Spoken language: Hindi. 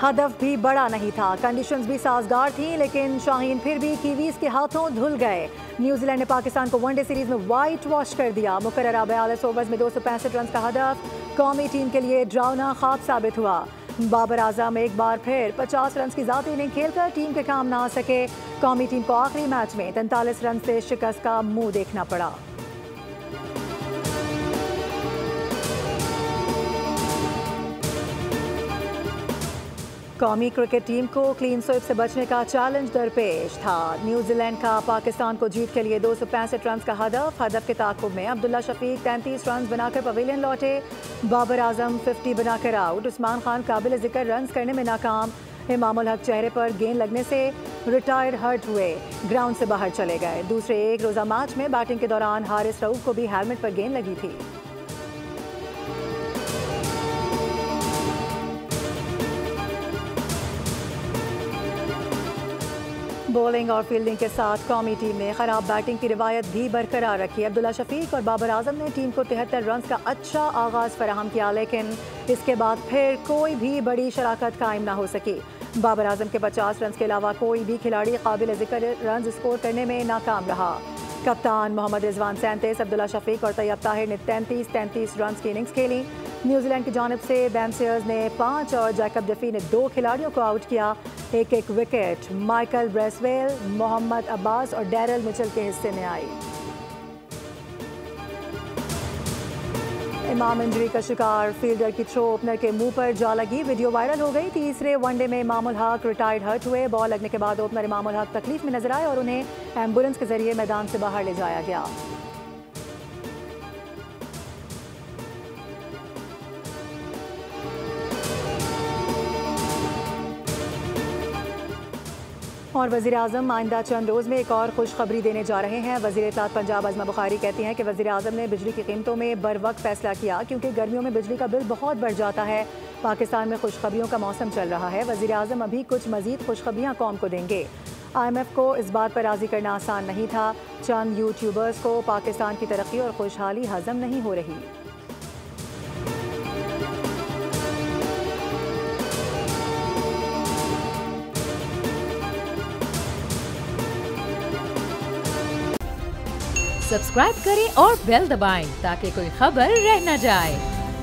हदफ भी बड़ा नहीं था, कंडीशंस भी साजगार थी, लेकिन शाहीन फिर भी कीवीज के हाथों धुल गए। न्यूजीलैंड ने पाकिस्तान को वनडे सीरीज में वाइट वॉश कर दिया। मुकर्ररा 42 ओवर्स में 265 रन का हदफ कौमी टीम के लिए डरावना ख्वाब साबित हुआ। बाबर आजम एक बार फिर 50 रन की जाती इनिंग खेलकर टीम के काम ना आ सके। कौमी टीम को आखिरी मैच में 43 रन से शिकस्त का मुंह देखना पड़ा। कौमी क्रिकेट टीम को क्लीन स्वीप से बचने का चैलेंज दरपेश था। न्यूजीलैंड का पाकिस्तान को जीत के लिए 265 रन का हदफ के ताक़ुब में अब्दुल्ला शफीक 33 रन बनाकर पवेलियन लौटे। बाबर आजम 50 बनाकर आउट। उस्मान खान काबिल जिक्र रन करने में नाकाम। इमामुल हक चेहरे पर गेंद लगने से रिटायर्ड हर्ट हुए, ग्राउंड से बाहर चले गए। दूसरे एक रोज़ा मैच में बैटिंग के दौरान हारिस रऊफ को भी हेलमेट पर गेंद लगी थी। बॉलिंग और फील्डिंग के साथ कौमी टीम ने खराब बैटिंग की रिवायत भी बरकरार रखी। अब्दुल्ला शफीक और बाबर आजम ने टीम को 73 रन का अच्छा आगाज फराहम किया, लेकिन इसके बाद फिर कोई भी बड़ी शराकत कायम ना हो सकी। बाबर आजम के 50 रन के अलावा कोई भी खिलाड़ी काबिल जिक्र रन स्कोर करने में नाकाम रहा। कप्तान मोहम्मद रिजवान 37, अब्दुल्ला शफीक और तैयब ताहिर ने 33 रन की इनिंग्स खेली। न्यूजीलैंड की जानिब से बैन सीयर्स ने 5 और जैकब डफी ने 2 खिलाड़ियों को आउट किया। एक wicket Michael Bracewell, Mohammad Abbas और डैरल मिचेल के हिस्से में आई। इमाम इंजरी का शिकार, फील्डर की थ्रो ओपनर के मुंह पर जा लगी, वीडियो वायरल हो गई। तीसरे वनडे में इमामुल हक रिटायर्ड हर्ट हुए। बॉल लगने के बाद ओपनर इमामुल हक तकलीफ में नजर आए और उन्हें एम्बुलेंस के जरिए मैदान से बाहर ले जाया गया। और वज़ीर आज़म आइंदा चंद रोज़ में एक और खुशखबरी देने जा रहे हैं। वज़ीर इत्तलात पंजाब अज़मा बुखारी कहती हैं कि वज़ीर आज़म ने बिजली की कीमतों में बर वक्त फैसला किया, क्योंकि गर्मियों में बिजली का बिल बहुत बढ़ जाता है। पाकिस्तान में खुशखबरियों का मौसम चल रहा है। वज़ीर आज़म अभी कुछ मज़ीद खुशखबरियाँ कौम को देंगे। IMF को इस बात पर राज़ी करना आसान नहीं था। चंद यूट्यूबर्स को पाकिस्तान की तरक्की और खुशहाली हज़म नहीं हो रही। सब्सक्राइब करें और बेल दबाएं ताकि कोई खबर रह न जाए।